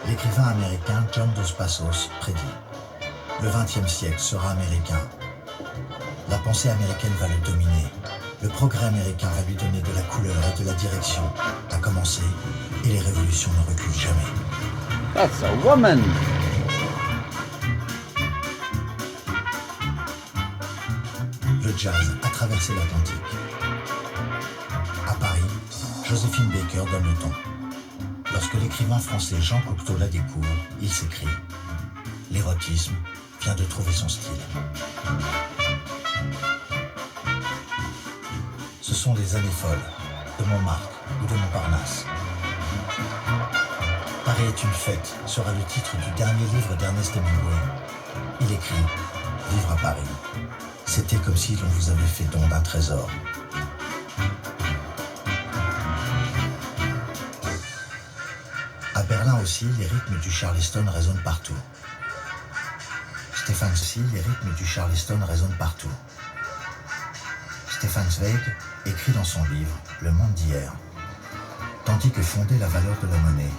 L'écrivain américain John Dos Passos prédit: le XXe siècle sera américain. La pensée américaine va le dominer. Le progrès américain va lui donner de la couleur et de la direction à commencer, et les révolutions ne reculent jamais. That's a woman! Le jazz a traversé l'Atlantique. À Paris, Joséphine Baker donne le ton. Lorsque l'écrivain français Jean Cocteau la découvre, il s'écrie: l'érotisme vient de trouver son style. Ce sont les années folles de Montmartre ou de Montparnasse. Paris est une fête sera le titre du dernier livre d'Ernest Hemingway. Il écrit: vivre à Paris, c'était comme si l'on vous avait fait don d'un trésor. À Berlin aussi, les rythmes du Charleston résonnent partout. Stefan Zweig écrit dans son livre Le Monde d'hier: tandis que fondait la valeur de la monnaie,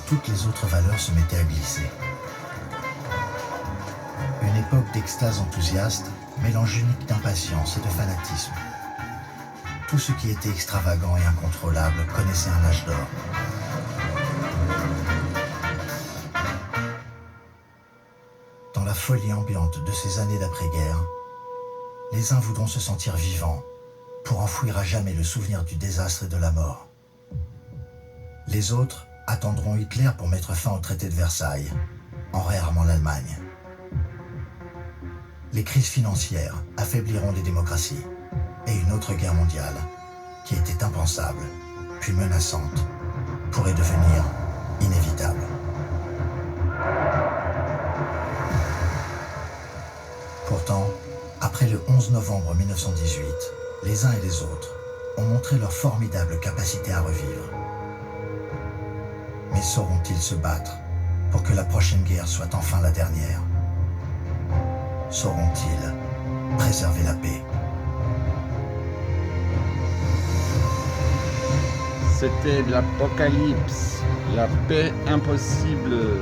toutes les autres valeurs se mettaient à glisser. Une époque d'extase enthousiaste, mélange unique d'impatience et de fanatisme. Tout ce qui était extravagant et incontrôlable connaissait un âge d'or. Dans la folie ambiante de ces années d'après-guerre, les uns voudront se sentir vivants pour enfouir à jamais le souvenir du désastre et de la mort. Les autres attendront Hitler pour mettre fin au traité de Versailles, en réarmant l'Allemagne. Les crises financières affaibliront les démocraties, et une autre guerre mondiale, qui était impensable, puis menaçante, pourrait devenir inévitable. Pourtant, après le 11 novembre 1918, les uns et les autres ont montré leur formidable capacité à revivre. Mais sauront-ils se battre pour que la prochaine guerre soit enfin la dernière? Sauront-ils préserver la paix? C'était l'apocalypse, la paix impossible.